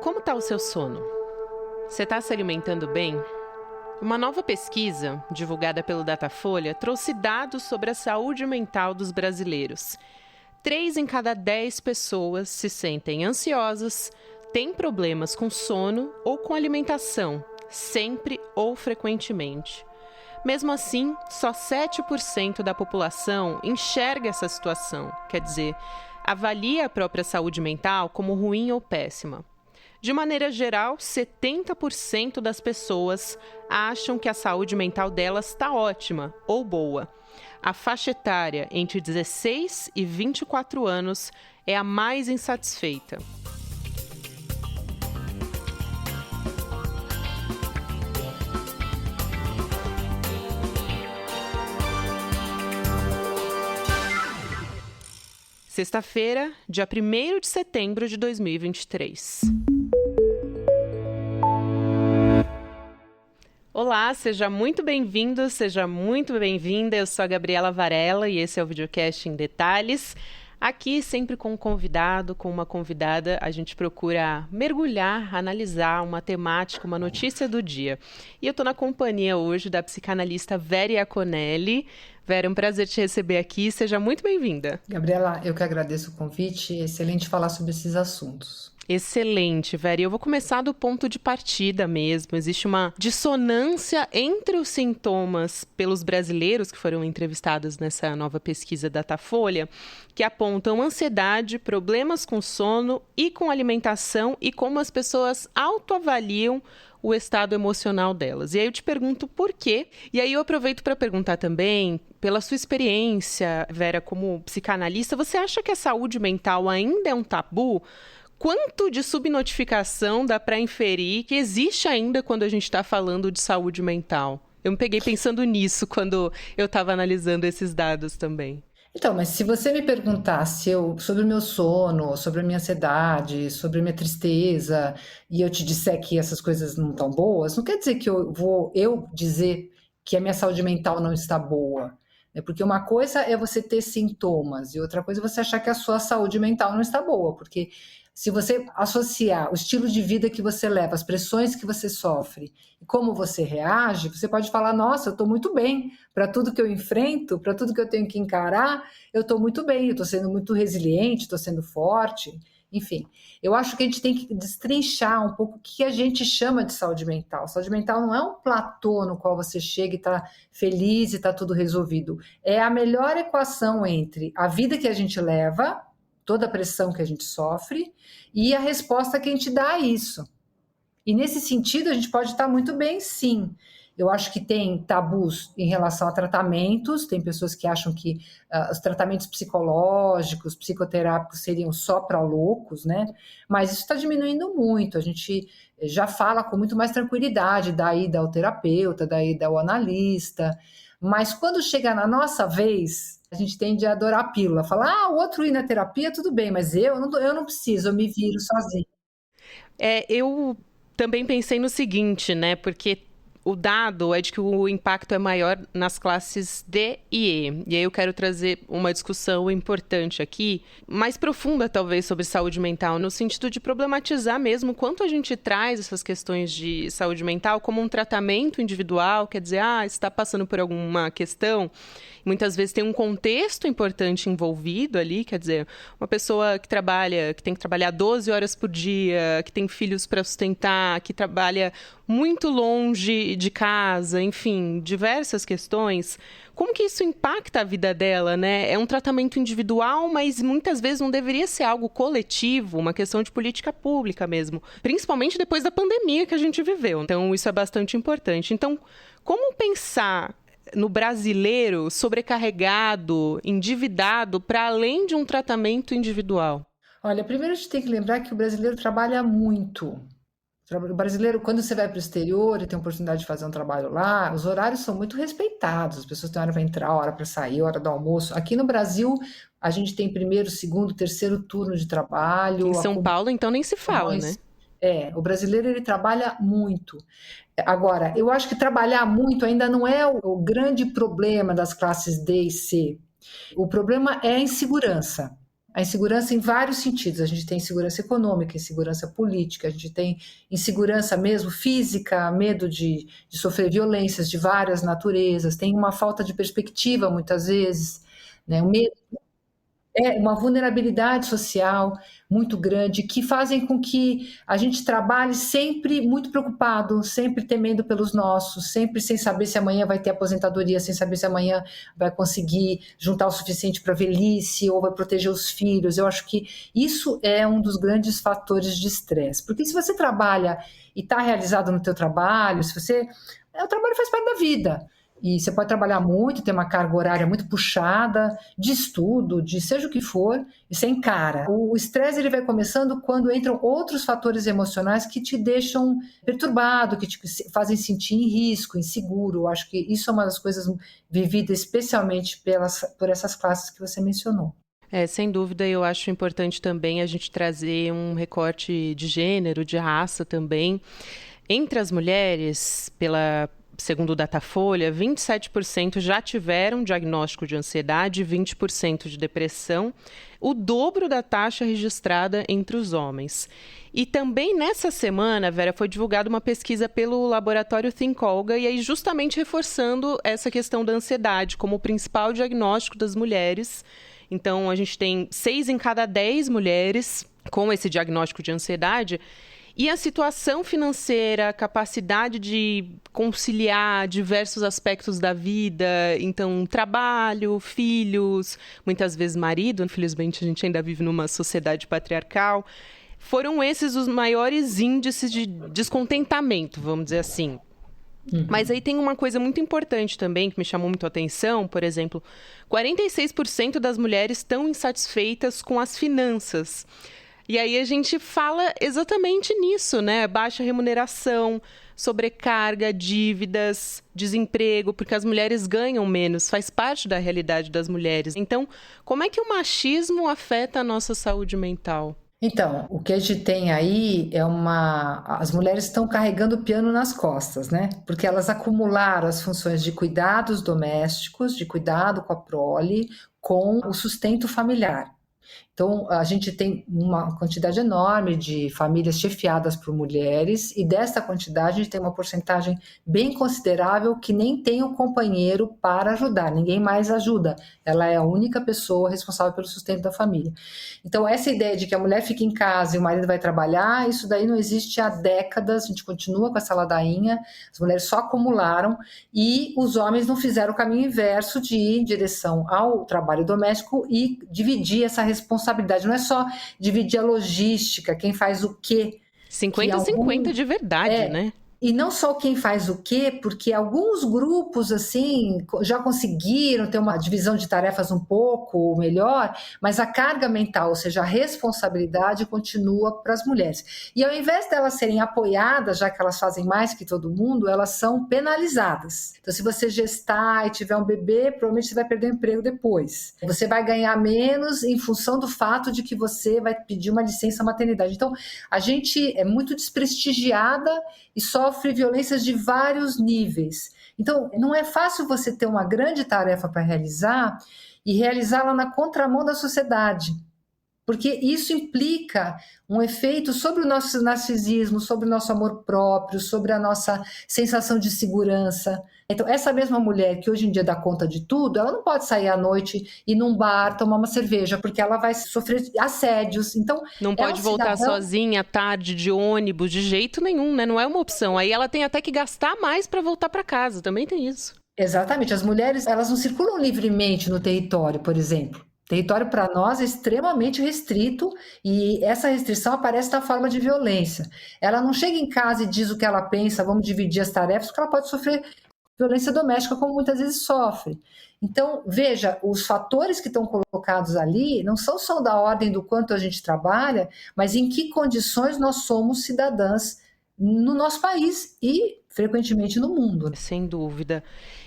Como está o seu sono? Você está se alimentando bem? Uma nova pesquisa, divulgada pelo Datafolha, trouxe dados sobre a saúde mental dos brasileiros. 3 em cada 10 pessoas se sentem ansiosas, têm problemas com sono ou com alimentação, sempre ou frequentemente. Mesmo assim, só 7% da população enxerga essa situação, quer dizer, avalia a própria saúde mental como ruim ou péssima. De maneira geral, 70% das pessoas acham que a saúde mental delas está ótima ou boa. A faixa etária entre 16 e 24 anos é a mais insatisfeita. Sexta-feira, dia 1º de setembro de 2023. Olá, seja muito bem-vindo, seja muito bem-vinda. Eu sou a Gabriela Varela e esse é o Videocast em Detalhes. Aqui, sempre com um convidado, com uma convidada, a gente procura mergulhar, analisar uma temática, uma notícia do dia. E eu estou na companhia hoje da psicanalista Vera Iaconelli. Vera, é um prazer te receber aqui. Seja muito bem-vinda. Gabriela, eu que agradeço o convite. É excelente falar sobre esses assuntos. Excelente, Vera. Eu vou começar do ponto de partida mesmo. Existe uma dissonância entre os sintomas pelos brasileiros que foram entrevistados nessa nova pesquisa Datafolha, que apontam ansiedade, problemas com sono e com alimentação e como as pessoas autoavaliam o estado emocional delas. E aí eu te pergunto por quê. E aí eu aproveito para perguntar também, pela sua experiência, Vera, como psicanalista, você acha que a saúde mental ainda é um tabu? Quanto de subnotificação dá para inferir que existe ainda quando a gente está falando de saúde mental? Eu me peguei pensando nisso quando eu estava analisando esses dados também. Então, mas se você me perguntasse sobre o meu sono, sobre a minha ansiedade, sobre a minha tristeza, e eu te disser que essas coisas não estão boas, não quer dizer que eu vou dizer que a minha saúde mental não está boa. Porque uma coisa é você ter sintomas e outra coisa é você achar que a sua saúde mental não está boa, porque se você associar o estilo de vida que você leva, as pressões que você sofre e como você reage, você pode falar, nossa, eu estou muito bem para tudo que eu enfrento, para tudo que eu tenho que encarar, eu estou muito bem, eu estou sendo muito resiliente, estou sendo forte, enfim. Eu acho que a gente tem que destrinchar um pouco o que a gente chama de saúde mental. Saúde mental não é um platô no qual você chega e está feliz e está tudo resolvido. É a melhor equação entre a vida que a gente leva, toda a pressão que a gente sofre e a resposta que a gente dá a isso. E nesse sentido, a gente pode estar muito bem, sim. Eu acho que tem tabus em relação a tratamentos, tem pessoas que acham que os tratamentos psicológicos, psicoterápicos seriam só para loucos, né? Mas isso está diminuindo muito, a gente já fala com muito mais tranquilidade da ida ao terapeuta, da ida ao analista, mas quando chega na nossa vez, a gente tende a adorar a pílula, falar, o outro ir na terapia, tudo bem, mas eu não preciso, eu me viro sozinho. Eu também pensei no seguinte, né, porque o dado é de que o impacto é maior nas classes D e E. E aí eu quero trazer uma discussão importante aqui, mais profunda talvez, sobre saúde mental, no sentido de problematizar mesmo quanto a gente traz essas questões de saúde mental como um tratamento individual, quer dizer, está passando por alguma questão. Muitas vezes tem um contexto importante envolvido ali, quer dizer, uma pessoa que tem que trabalhar 12 horas por dia, que tem filhos para sustentar, que trabalha muito longe de casa, enfim, diversas questões. Como que isso impacta a vida dela, né? É um tratamento individual, mas muitas vezes não deveria ser algo coletivo, uma questão de política pública mesmo, principalmente depois da pandemia que a gente viveu. Então, isso é bastante importante. Então, como pensar no brasileiro sobrecarregado, endividado, para além de um tratamento individual? Olha, primeiro a gente tem que lembrar que o brasileiro trabalha muito. O brasileiro, quando você vai para o exterior e tem a oportunidade de fazer um trabalho lá, os horários são muito respeitados. As pessoas têm hora para entrar, hora para sair, hora do almoço. Aqui no Brasil, a gente tem primeiro, segundo, terceiro turno de trabalho. Em São Paulo, então, nem se fala, né? O brasileiro ele trabalha muito. Agora, eu acho que trabalhar muito ainda não é o grande problema das classes D e C. O problema é a insegurança. A insegurança em vários sentidos. A gente tem insegurança econômica, insegurança política, a gente tem insegurança mesmo física, medo de sofrer violências de várias naturezas, tem uma falta de perspectiva muitas vezes, né? O medo é uma vulnerabilidade social muito grande, que fazem com que a gente trabalhe sempre muito preocupado, sempre temendo pelos nossos, sempre sem saber se amanhã vai ter aposentadoria, sem saber se amanhã vai conseguir juntar o suficiente para a velhice ou vai proteger os filhos. Eu acho que isso é um dos grandes fatores de estresse. Porque se você trabalha e está realizado no teu trabalho, se você... O trabalho faz parte da vida. E você pode trabalhar muito, ter uma carga horária muito puxada, de estudo, de seja o que for, e você encara. O estresse ele vai começando quando entram outros fatores emocionais que te deixam perturbado, que te fazem sentir em risco, inseguro. Eu acho que isso é uma das coisas vividas especialmente por essas classes que você mencionou. Sem dúvida, eu acho importante também a gente trazer um recorte de gênero, de raça também. Entre as mulheres, segundo o Datafolha, 27% já tiveram diagnóstico de ansiedade e 20% de depressão, o dobro da taxa registrada entre os homens. E também nessa semana, Vera, foi divulgada uma pesquisa pelo laboratório Think Olga, e aí justamente reforçando essa questão da ansiedade como o principal diagnóstico das mulheres. Então, a gente tem 6 em cada 10 mulheres com esse diagnóstico de ansiedade. E a situação financeira, a capacidade de conciliar diversos aspectos da vida, então trabalho, filhos, muitas vezes marido, infelizmente a gente ainda vive numa sociedade patriarcal, foram esses os maiores índices de descontentamento, vamos dizer assim. Mas aí tem uma coisa muito importante também, que me chamou muito a atenção, por exemplo, 46% das mulheres estão insatisfeitas com as finanças. E aí a gente fala exatamente nisso, né? Baixa remuneração, sobrecarga, dívidas, desemprego, porque as mulheres ganham menos, faz parte da realidade das mulheres. Então, como é que o machismo afeta a nossa saúde mental? Então, o que a gente tem aí é as mulheres estão carregando o piano nas costas, né? Porque elas acumularam as funções de cuidados domésticos, de cuidado com a prole, com o sustento familiar. Então, a gente tem uma quantidade enorme de famílias chefiadas por mulheres, e dessa quantidade a gente tem uma porcentagem bem considerável que nem tem o companheiro para ajudar, ninguém mais ajuda, ela é a única pessoa responsável pelo sustento da família. Então, essa ideia de que a mulher fica em casa e o marido vai trabalhar, isso daí não existe há décadas, a gente continua com essa ladainha, as mulheres só acumularam, e os homens não fizeram o caminho inverso de ir em direção ao trabalho doméstico e dividir essa responsabilidade. Não é só dividir a logística, quem faz o quê. 50-50 de verdade, né? E não só quem faz o quê, porque alguns grupos assim já conseguiram ter uma divisão de tarefas um pouco melhor, mas a carga mental, ou seja, a responsabilidade continua para as mulheres. E ao invés delas serem apoiadas, já que elas fazem mais que todo mundo, elas são penalizadas. Então, se você gestar e tiver um bebê, provavelmente você vai perder o emprego depois. Você vai ganhar menos em função do fato de que você vai pedir uma licença maternidade. Então, a gente é muito desprestigiada e sofre violências de vários níveis. Então, não é fácil você ter uma grande tarefa para realizar e realizá-la na contramão da sociedade, porque isso implica um efeito sobre o nosso narcisismo, sobre o nosso amor próprio, sobre a nossa sensação de segurança. Então, essa mesma mulher que hoje em dia dá conta de tudo, ela não pode sair à noite, ir num bar, tomar uma cerveja, porque ela vai sofrer assédios. Então, não pode voltar sozinha à tarde de ônibus, de jeito nenhum, né? Não é uma opção. Aí ela tem até que gastar mais para voltar para casa, também tem isso. Exatamente. As mulheres, elas não circulam livremente no território, por exemplo. Território para nós é extremamente restrito e essa restrição aparece na forma de violência. Ela não chega em casa e diz o que ela pensa, vamos dividir as tarefas, porque ela pode sofrer violência doméstica, como muitas vezes sofre. Então, veja, os fatores que estão colocados ali não são só da ordem do quanto a gente trabalha, mas em que condições nós somos cidadãs no nosso país e, frequentemente, no mundo. Sem dúvida.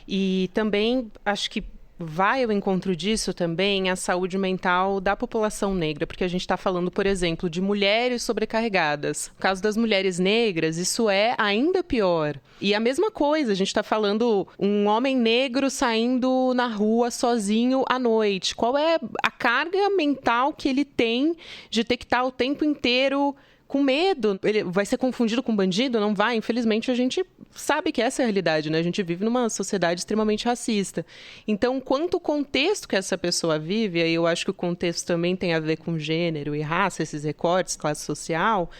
E também, acho que vai ao encontro disso também a saúde mental da população negra, porque a gente está falando, por exemplo, de mulheres sobrecarregadas. No caso das mulheres negras, isso é ainda pior. E a mesma coisa, a gente está falando um homem negro saindo na rua sozinho à noite. Qual é a carga mental que ele tem de ter que estar o tempo inteiro com medo? Ele vai ser confundido com bandido? Não vai. Infelizmente, a gente sabe que essa é a realidade, né? A gente vive numa sociedade extremamente racista. Então, quanto o contexto que essa pessoa vive, aí eu acho que o contexto também tem a ver com gênero e raça, esses recortes, classe social,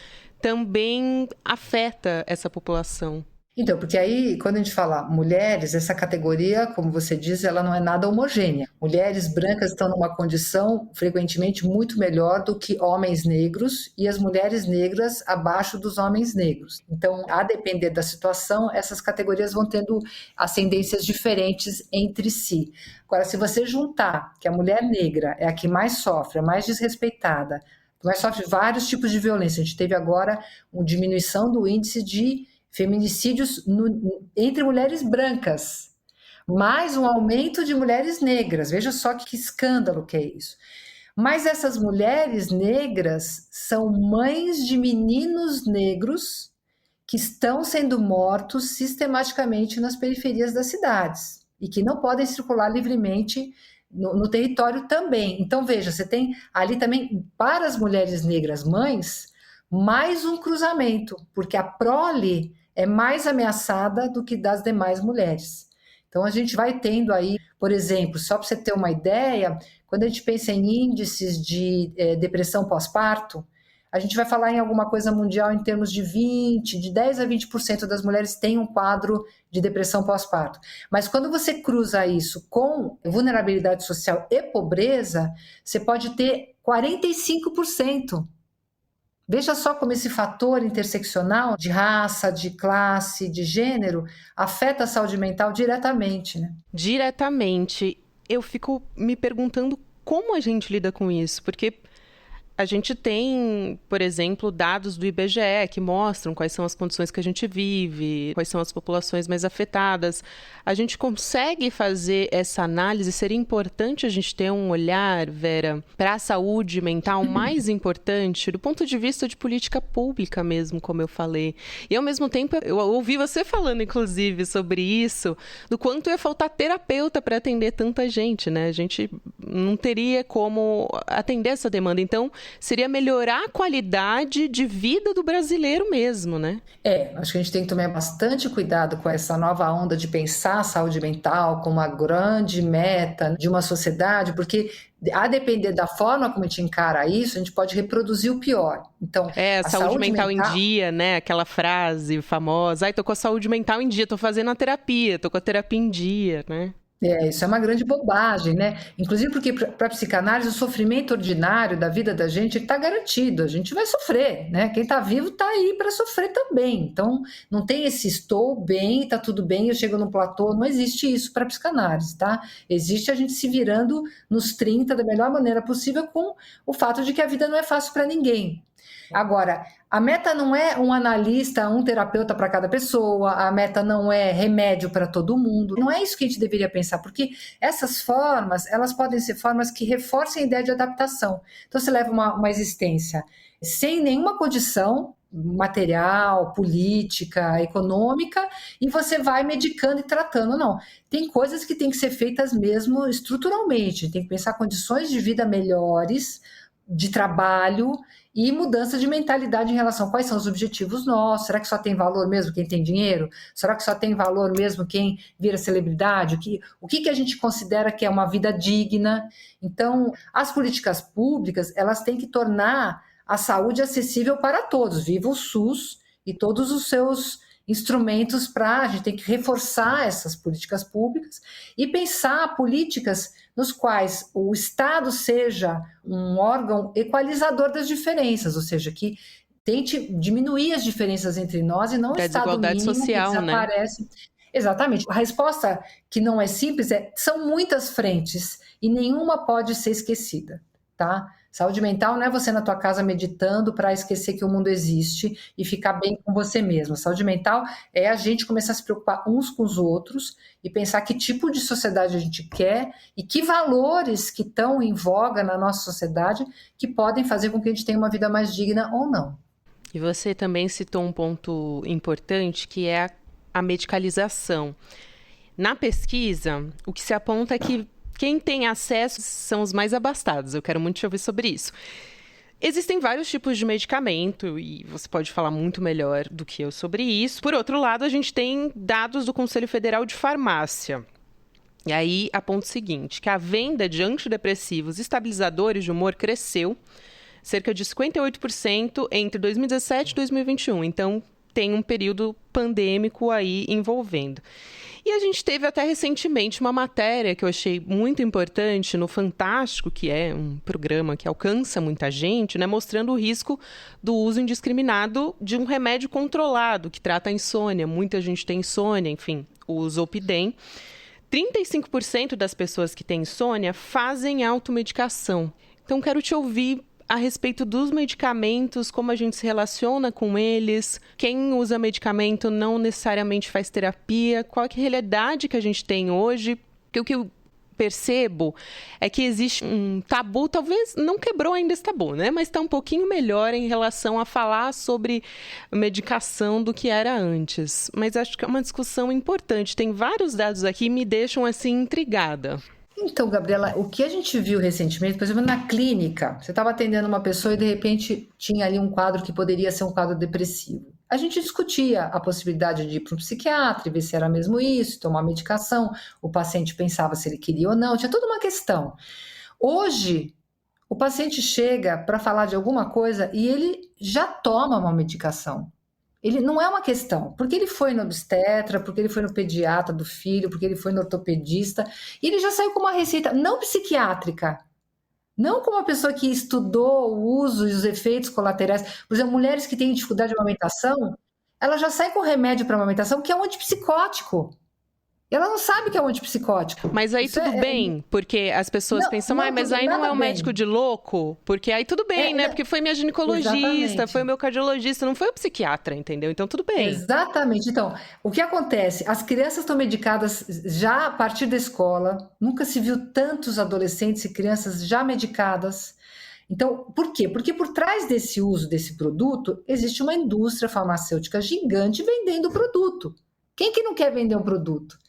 também afeta essa população. Então, porque aí, quando a gente fala mulheres, essa categoria, como você diz, ela não é nada homogênea. Mulheres brancas estão numa condição frequentemente muito melhor do que homens negros e as mulheres negras abaixo dos homens negros. Então, a depender da situação, essas categorias vão tendo ascendências diferentes entre si. Agora, se você juntar que a mulher negra é a que mais sofre, a mais desrespeitada, mas sofre vários tipos de violência. A gente teve agora uma diminuição do índice de feminicídios entre mulheres brancas, mais um aumento de mulheres negras. Veja só que escândalo que é isso. Mas essas mulheres negras são mães de meninos negros que estão sendo mortos sistematicamente nas periferias das cidades e que não podem circular livremente no território também. Então, veja, você tem ali também, para as mulheres negras mães, mais um cruzamento, porque a prole é mais ameaçada do que das demais mulheres. Então, a gente vai tendo aí, por exemplo, só para você ter uma ideia, quando a gente pensa em índices de depressão pós-parto, a gente vai falar em alguma coisa mundial em termos de 10 a 20% das mulheres têm um quadro de depressão pós-parto. Mas quando você cruza isso com vulnerabilidade social e pobreza, você pode ter 45%. Veja só como esse fator interseccional de raça, de classe, de gênero afeta a saúde mental diretamente, né? Diretamente. Eu fico me perguntando como a gente lida com isso, porque a gente tem, por exemplo, dados do IBGE que mostram quais são as condições que a gente vive, quais são as populações mais afetadas. A gente consegue fazer essa análise? Seria importante a gente ter um olhar, Vera, para a saúde mental mais importante do ponto de vista de política pública mesmo, como eu falei. E, ao mesmo tempo, eu ouvi você falando, inclusive, sobre isso, do quanto ia faltar terapeuta para atender tanta gente, né? A gente não teria como atender essa demanda. Então, seria melhorar a qualidade de vida do brasileiro mesmo, né? Acho que a gente tem que tomar bastante cuidado com essa nova onda de pensar a saúde mental como uma grande meta de uma sociedade, porque a depender da forma como a gente encara isso, a gente pode reproduzir o pior. Então, a saúde mental em dia, né? Aquela frase famosa, ai, tô com a saúde mental em dia, tô fazendo a terapia, tô com a terapia em dia, né? Isso é uma grande bobagem, né? Inclusive porque para a psicanálise o sofrimento ordinário da vida da gente está garantido, a gente vai sofrer, né? Quem está vivo está aí para sofrer também. Então, não tem esse estou bem, está tudo bem, eu chego no platô, não existe isso para a psicanálise, tá? Existe a gente se virando nos 30 da melhor maneira possível com o fato de que a vida não é fácil para ninguém. Agora, a meta não é um analista, um terapeuta para cada pessoa, a meta não é remédio para todo mundo. Não é isso que a gente deveria pensar, porque essas formas, elas podem ser formas que reforcem a ideia de adaptação. Então, você leva uma existência sem nenhuma condição material, política, econômica, e você vai medicando e tratando. Não, tem coisas que têm que ser feitas mesmo estruturalmente, tem que pensar condições de vida melhores, de trabalho e mudança de mentalidade em relação a quais são os objetivos nossos. Será que só tem valor mesmo quem tem dinheiro? Será que só tem valor mesmo quem vira celebridade? O que a gente considera que é uma vida digna? Então, as políticas públicas, elas têm que tornar a saúde acessível para todos. Viva o SUS e todos os seus instrumentos a gente tem que reforçar essas políticas públicas e pensar políticas nos quais o Estado seja um órgão equalizador das diferenças, ou seja, que tente diminuir as diferenças entre nós e não o Estado mínimo social, que desaparece. Né? Exatamente. A resposta que não é simples são muitas frentes e nenhuma pode ser esquecida, tá? Saúde mental não é você na tua casa meditando para esquecer que o mundo existe e ficar bem com você mesmo. Saúde mental é a gente começar a se preocupar uns com os outros e pensar que tipo de sociedade a gente quer e que valores que estão em voga na nossa sociedade que podem fazer com que a gente tenha uma vida mais digna ou não. E você também citou um ponto importante, que é a medicalização. Na pesquisa, o que se aponta é que quem tem acesso são os mais abastados. Eu quero muito te ouvir sobre isso. Existem vários tipos de medicamento e você pode falar muito melhor do que eu sobre isso. Por outro lado, a gente tem dados do Conselho Federal de Farmácia. E aí aponta o seguinte, que a venda de antidepressivos e estabilizadores de humor cresceu cerca de 58% entre 2017 e 2021. Então, tem um período pandêmico aí envolvendo. E a gente teve até recentemente uma matéria que eu achei muito importante no Fantástico, que é um programa que alcança muita gente, né, mostrando o risco do uso indiscriminado de um remédio controlado que trata a insônia. Muita gente tem insônia, enfim, o Zolpidem. 35% das pessoas que têm insônia fazem automedicação. Então, quero te ouvir a respeito dos medicamentos, como a gente se relaciona com eles, quem usa medicamento não necessariamente faz terapia, qual é a realidade que a gente tem hoje, porque o que eu percebo é que existe um tabu, talvez não quebrou ainda esse tabu, né? Mas está um pouquinho melhor em relação a falar sobre medicação do que era antes. Mas acho que é uma discussão importante. Tem vários dados aqui que me deixam assim intrigada. Então, Gabriela, o que a gente viu recentemente, por exemplo, na clínica, você estava atendendo uma pessoa e de repente tinha ali um quadro que poderia ser um quadro depressivo. A gente discutia a possibilidade de ir para um psiquiatra e ver se era mesmo isso, tomar medicação, o paciente pensava se ele queria ou não, tinha toda uma questão. Hoje, o paciente chega para falar de alguma coisa e ele já toma uma medicação. Ele não é uma questão, porque ele foi no obstetra, porque ele foi no pediatra do filho, porque ele foi no ortopedista, e ele já saiu com uma receita não psiquiátrica, não como uma pessoa que estudou o uso e os efeitos colaterais. Por exemplo, mulheres que têm dificuldade de amamentação, ela já sai com remédio para amamentação que é um antipsicótico. Ela não sabe que é um antipsicótico. Mas aí tudo bem, porque as pessoas pensam, mas aí não é um médico de louco? Porque aí tudo bem, né? Porque foi minha ginecologista, exatamente. Foi o meu cardiologista, não foi o psiquiatra, entendeu? Então tudo bem. Exatamente. Então, o que acontece? As crianças estão medicadas já a partir da escola, nunca se viu tantos adolescentes e crianças já medicadas. Então, por quê? Porque por trás desse uso desse produto, existe uma indústria farmacêutica gigante vendendo o produto. Quem que não quer vender um produto?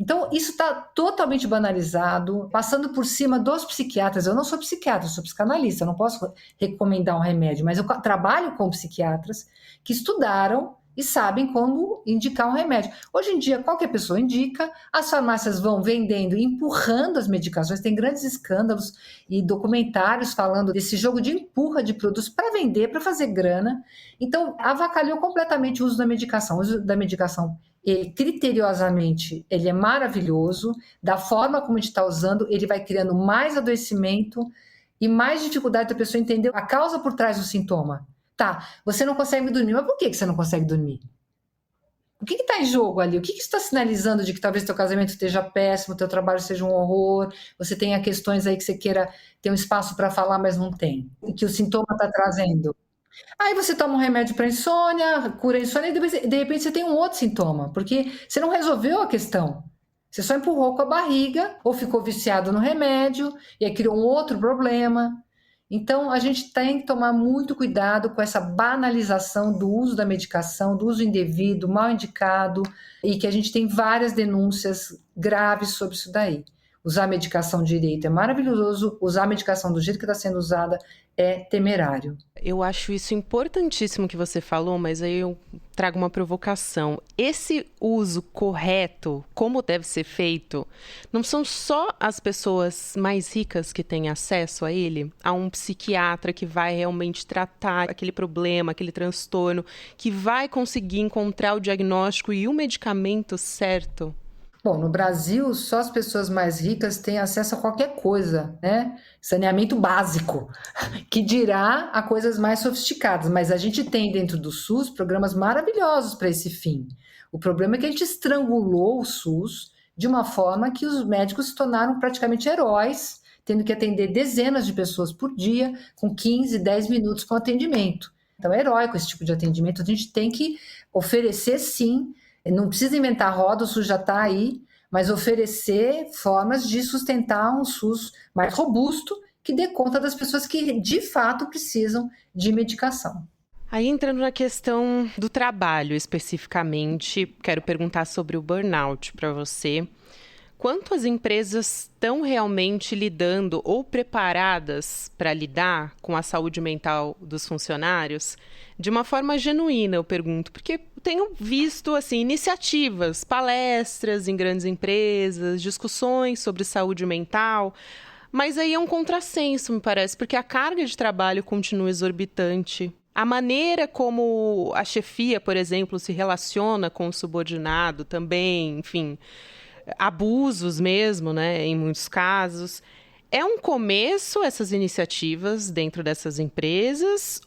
Então, isso está totalmente banalizado, passando por cima dos psiquiatras. Eu não sou psiquiatra, eu sou psicanalista, eu não posso recomendar um remédio, mas eu trabalho com psiquiatras que estudaram e sabem como indicar um remédio. Hoje em dia, qualquer pessoa indica, as farmácias vão vendendo e empurrando as medicações, tem grandes escândalos e documentários falando desse jogo de empurra de produtos para vender, para fazer grana. Então, avacalhou completamente o uso da medicação. O uso da medicação, ele, criteriosamente, ele é maravilhoso, da forma como a gente está usando, ele vai criando mais adoecimento e mais dificuldade da pessoa entender a causa por trás do sintoma. Tá, você não consegue dormir, mas por que você não consegue dormir? O que está em jogo ali? O que está sinalizando de que talvez teu casamento esteja péssimo, teu trabalho seja um horror, você tenha questões aí que você queira ter um espaço para falar, mas não tem, e que o sintoma está trazendo? Aí você toma um remédio para insônia, cura a insônia, e de repente você tem um outro sintoma, porque você não resolveu a questão. Você só empurrou com a barriga, ou ficou viciado no remédio, e aí criou um outro problema. Então, a gente tem que tomar muito cuidado com essa banalização do uso da medicação, do uso indevido, mal indicado, e que a gente tem várias denúncias graves sobre isso daí. Usar a medicação direito é maravilhoso, usar a medicação do jeito que está sendo usada é temerário. Eu acho isso importantíssimo que você falou, mas aí eu trago uma provocação. Esse uso correto, como deve ser feito, não são só as pessoas mais ricas que têm acesso a ele, a um psiquiatra que vai realmente tratar aquele problema, aquele transtorno, que vai conseguir encontrar o diagnóstico e o medicamento certo? Bom, no Brasil, só as pessoas mais ricas têm acesso a qualquer coisa, né? Saneamento básico, que dirá a coisas mais sofisticadas. Mas a gente tem dentro do SUS programas maravilhosos para esse fim. O problema é que a gente estrangulou o SUS de uma forma que os médicos se tornaram praticamente heróis, tendo que atender dezenas de pessoas por dia, com 15, 10 minutos com atendimento. Então é heróico esse tipo de atendimento, a gente tem que oferecer sim, não precisa inventar roda, o SUS já está aí, mas oferecer formas de sustentar um SUS mais robusto, que dê conta das pessoas que de fato precisam de medicação. Aí, entrando na questão do trabalho especificamente, quero perguntar sobre o burnout para você. Quanto as empresas estão realmente lidando ou preparadas para lidar com a saúde mental dos funcionários? De uma forma genuína, eu pergunto, porque tenho visto assim, iniciativas, palestras em grandes empresas, discussões sobre saúde mental, mas aí é um contrassenso, me parece, porque a carga de trabalho continua exorbitante. A maneira como a chefia, por exemplo, se relaciona com o subordinado também, enfim, abusos mesmo, né, em muitos casos. É um começo essas iniciativas dentro dessas empresas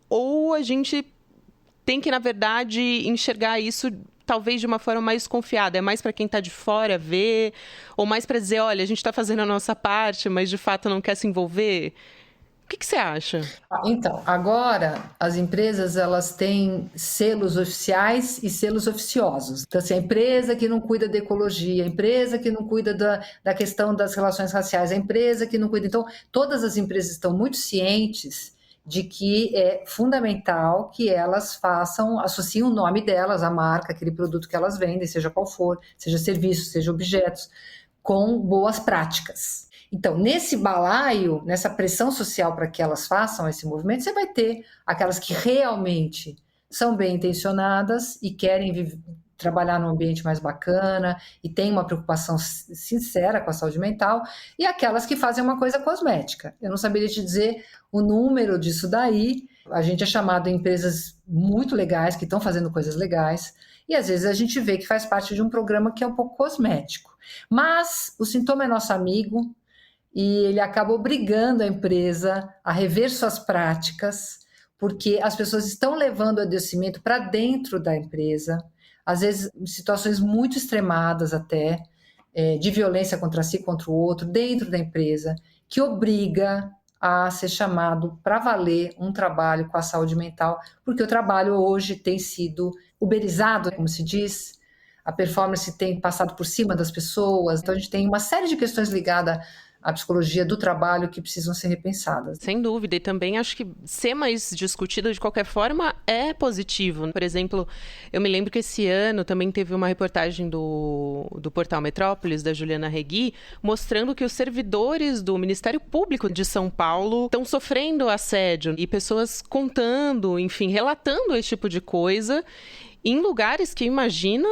ou a gente tem que, na verdade, enxergar isso talvez de uma forma mais desconfiada? É mais para quem está de fora ver ou mais para dizer, olha, a gente está fazendo a nossa parte, mas de fato não quer se envolver? O que você acha? Então, agora as empresas elas têm selos oficiais e selos oficiosos. Então, assim, a empresa que não cuida da ecologia, a empresa que não cuida da questão das relações raciais, a empresa que não cuida. Então, todas as empresas estão muito cientes de que é fundamental que elas façam, associem o nome delas, a marca, aquele produto que elas vendem, seja qual for, seja serviço, seja objetos, com boas práticas. Então, nesse balaio, nessa pressão social para que elas façam esse movimento, você vai ter aquelas que realmente são bem intencionadas e querem trabalhar num ambiente mais bacana e têm uma preocupação sincera com a saúde mental, e aquelas que fazem uma coisa cosmética. Eu não saberia te dizer o número disso daí. A gente é chamado em empresas muito legais, que estão fazendo coisas legais, e às vezes a gente vê que faz parte de um programa que é um pouco cosmético. Mas o sintoma é nosso amigo, e ele acaba obrigando a empresa a rever suas práticas, porque as pessoas estão levando o adoecimento para dentro da empresa, às vezes em situações muito extremadas até, de violência contra si, contra o outro, dentro da empresa, que obriga a ser chamado para valer um trabalho com a saúde mental, porque o trabalho hoje tem sido uberizado, como se diz, a performance tem passado por cima das pessoas, então a gente tem uma série de questões ligadas a psicologia do trabalho que precisam ser repensadas. Sem dúvida, e também acho que ser mais discutido de qualquer forma é positivo. Por exemplo, eu me lembro que esse ano também teve uma reportagem do Portal Metrópolis, da Juliana Regui, mostrando que os servidores do Ministério Público de São Paulo estão sofrendo assédio e pessoas contando, enfim, relatando esse tipo de coisa em lugares que, imagina,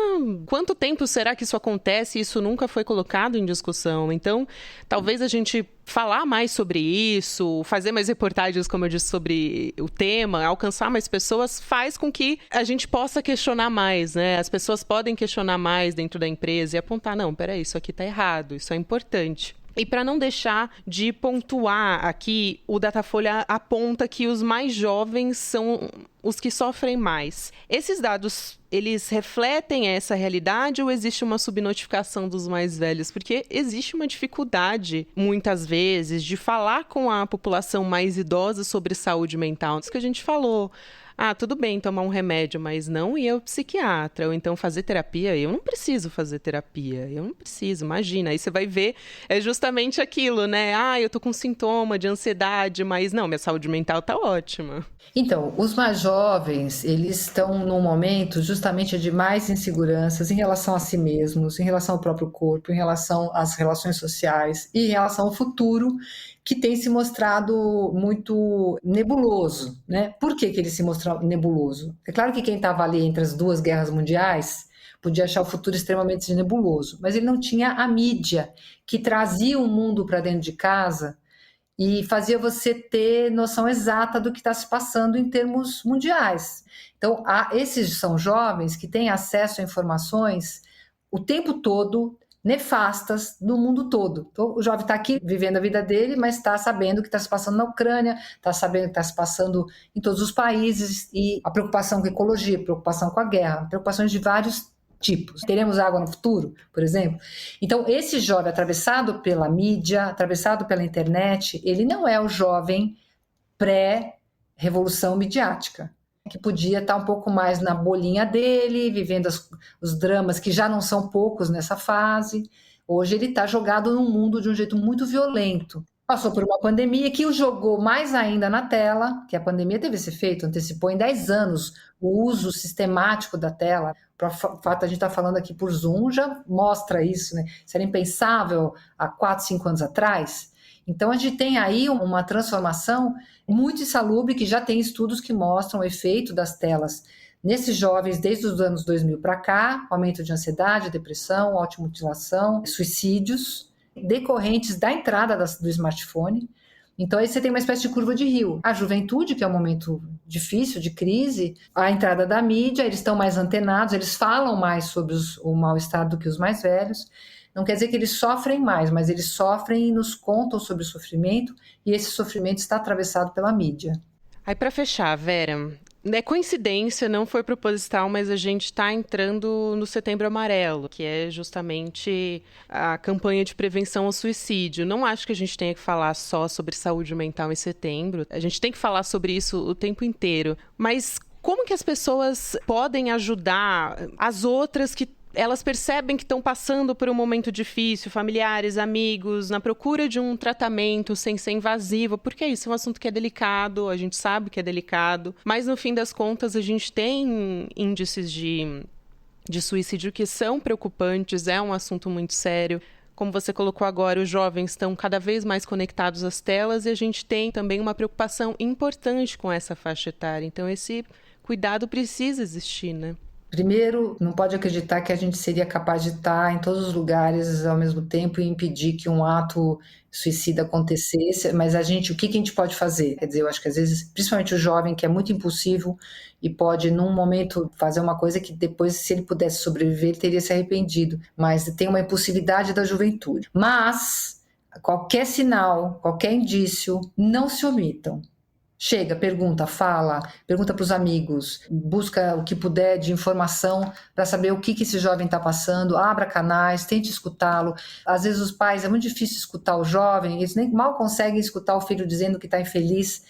quanto tempo será que isso acontece e isso nunca foi colocado em discussão. Então, talvez a gente falar mais sobre isso, fazer mais reportagens, como eu disse, sobre o tema, alcançar mais pessoas, faz com que a gente possa questionar mais, né? As pessoas podem questionar mais dentro da empresa e apontar, não, peraí, isso aqui está errado, isso é importante. E para não deixar de pontuar aqui, o Datafolha aponta que os mais jovens são os que sofrem mais. Esses dados, eles refletem essa realidade ou existe uma subnotificação dos mais velhos? Porque existe uma dificuldade, muitas vezes, de falar com a população mais idosa sobre saúde mental. Isso que a gente falou. Ah, tudo bem tomar um remédio, mas não ir ao psiquiatra. Ou então fazer terapia. Eu não preciso fazer terapia. Eu não preciso, imagina. Aí você vai ver, é justamente aquilo, né? Ah, eu tô com sintoma de ansiedade, mas não, minha saúde mental tá ótima. Então, os mais jovens, eles estão num momento justamente de mais inseguranças em relação a si mesmos, em relação ao próprio corpo, em relação às relações sociais e em relação ao futuro, que tem se mostrado muito nebuloso, né? Por que ele se mostrou nebuloso? É claro que quem estava ali entre as duas guerras mundiais podia achar o futuro extremamente nebuloso, mas ele não tinha a mídia que trazia o mundo para dentro de casa e fazia você ter noção exata do que está se passando em termos mundiais. Então, esses são jovens que têm acesso a informações o tempo todo nefastas do mundo todo. Então, o jovem está aqui vivendo a vida dele, mas está sabendo o que está se passando na Ucrânia, está sabendo o que está se passando em todos os países, e a preocupação com a ecologia, a preocupação com a guerra, preocupações de vários tipos. Teremos água no futuro, por exemplo? Então, esse jovem atravessado pela mídia, atravessado pela internet, ele não é o jovem pré-revolução midiática, que podia estar um pouco mais na bolinha dele, vivendo os dramas que já não são poucos nessa fase. Hoje ele está jogado no mundo de um jeito muito violento. Passou por uma pandemia que o jogou mais ainda na tela, que a pandemia teve esse efeito, antecipou em 10 anos o uso sistemático da tela. O fato de a gente estar falando aqui por Zoom já mostra isso, né? Isso era impensável há 4, 5 anos atrás. Então a gente tem aí uma transformação muito insalubre, que já tem estudos que mostram o efeito das telas nesses jovens desde os anos 2000 para cá, aumento de ansiedade, depressão, automutilação, suicídios, decorrentes da entrada do smartphone. Então aí você tem uma espécie de curva de rio. A juventude, que é um momento difícil, de crise, a entrada da mídia, eles estão mais antenados, eles falam mais sobre o mal-estar do que os mais velhos. Não quer dizer que eles sofrem mais, mas eles sofrem e nos contam sobre o sofrimento, e esse sofrimento está atravessado pela mídia. Aí, para fechar, Vera, é coincidência, não foi proposital, mas a gente está entrando no Setembro Amarelo, que é justamente a campanha de prevenção ao suicídio. Não acho que a gente tenha que falar só sobre saúde mental em setembro, a gente tem que falar sobre isso o tempo inteiro. Mas como que as pessoas podem ajudar as outras que elas percebem que estão passando por um momento difícil, familiares, amigos, na procura de um tratamento sem ser invasivo, porque isso é um assunto que é delicado, a gente sabe que é delicado, mas no fim das contas a gente tem índices de suicídio que são preocupantes, é um assunto muito sério. Como você colocou agora, os jovens estão cada vez mais conectados às telas e a gente tem também uma preocupação importante com essa faixa etária. Então esse cuidado precisa existir, né? Primeiro, não pode acreditar que a gente seria capaz de estar em todos os lugares ao mesmo tempo e impedir que um ato suicida acontecesse, mas o que a gente pode fazer? Quer dizer, eu acho que às vezes, principalmente o jovem que é muito impulsivo e pode num momento fazer uma coisa que depois, se ele pudesse sobreviver, ele teria se arrependido, mas tem uma impulsividade da juventude. Mas qualquer sinal, qualquer indício, não se omitam. Chega, pergunta, fala, pergunta para os amigos, busca o que puder de informação para saber o que esse jovem está passando, abra canais, tente escutá-lo. Às vezes os pais, é muito difícil escutar o jovem, eles nem mal conseguem escutar o filho dizendo que está infeliz,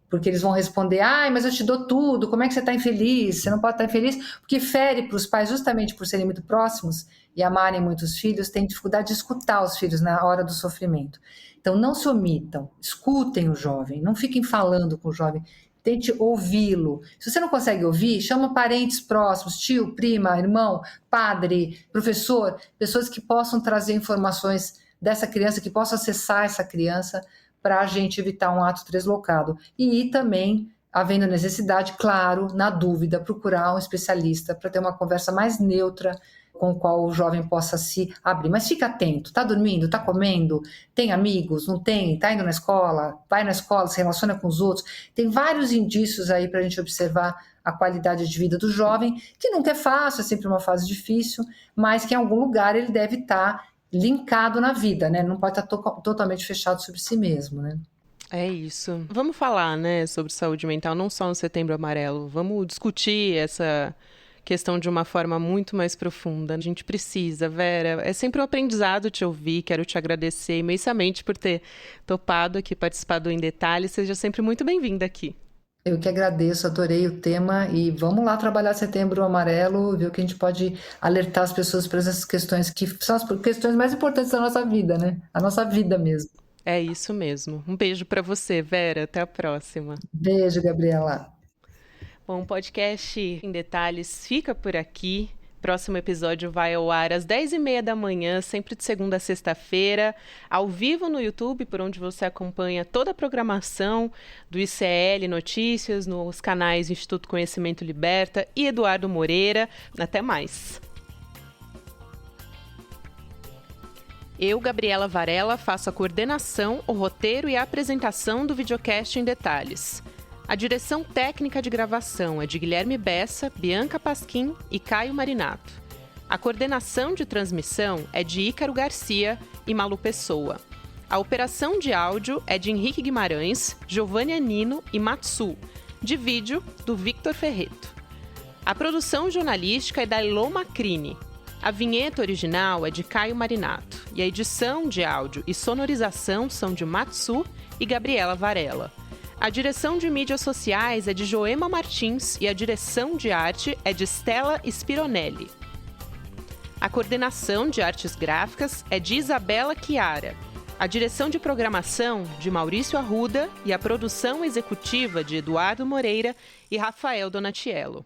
porque eles vão responder, mas eu te dou tudo, como é que você está infeliz? Você não pode estar infeliz, porque fere para os pais, justamente por serem muito próximos e amarem muitos filhos, têm dificuldade de escutar os filhos na hora do sofrimento. Então, não se omitam, escutem o jovem, não fiquem falando com o jovem, tente ouvi-lo. Se você não consegue ouvir, chama parentes próximos, tio, prima, irmão, padre, professor, pessoas que possam trazer informações dessa criança, que possam acessar essa criança para a gente evitar um ato deslocado. E também, havendo necessidade, claro, na dúvida, procurar um especialista para ter uma conversa mais neutra com o qual o jovem possa se abrir. Mas fica atento, está dormindo, está comendo, tem amigos, não tem, está indo na escola, vai na escola, se relaciona com os outros. Tem vários indícios aí para a gente observar a qualidade de vida do jovem, que nunca é fácil, é sempre uma fase difícil, mas que em algum lugar ele deve estar linkado na vida, né? Não pode estar totalmente fechado sobre si mesmo, né? É isso. Vamos falar, né, sobre saúde mental, não só no Setembro Amarelo. Vamos discutir essa questão de uma forma muito mais profunda. A gente precisa, Vera. É sempre um aprendizado te ouvir. Quero te agradecer imensamente por ter topado aqui participar do Em Detalhes. Seja sempre muito bem-vinda aqui. Eu que agradeço, adorei o tema e vamos lá trabalhar Setembro Amarelo, ver o que a gente pode alertar as pessoas para essas questões que são as questões mais importantes da nossa vida, né? A nossa vida mesmo. É isso mesmo. Um beijo para você, Vera. Até a próxima. Beijo, Gabriela. Bom, o podcast Em Detalhes fica por aqui. Próximo episódio vai ao ar às 10h30 da manhã, sempre de segunda a sexta-feira, ao vivo no YouTube, por onde você acompanha toda a programação do ICL Notícias, nos canais Instituto Conhecimento Liberta e Eduardo Moreira. Até mais! Eu, Gabriela Varela, faço a coordenação, o roteiro e a apresentação do videocast Em Detalhes. A direção técnica de gravação é de Guilherme Bessa, Bianca Pasquim e Caio Marinato. A coordenação de transmissão é de Ícaro Garcia e Malu Pessoa. A operação de áudio é de Henrique Guimarães, Giovanni Nino e Matsu. De vídeo, do Victor Ferreto. A produção jornalística é da Elô Macrini. A vinheta original é de Caio Marinato e a edição de áudio e sonorização são de Matsu e Gabriela Varela. A direção de mídias sociais é de Joema Martins e a direção de arte é de Stella Spironelli. A coordenação de artes gráficas é de Isabela Chiara. A direção de programação de Maurício Arruda e a produção executiva de Eduardo Moreira e Rafael Donatiello.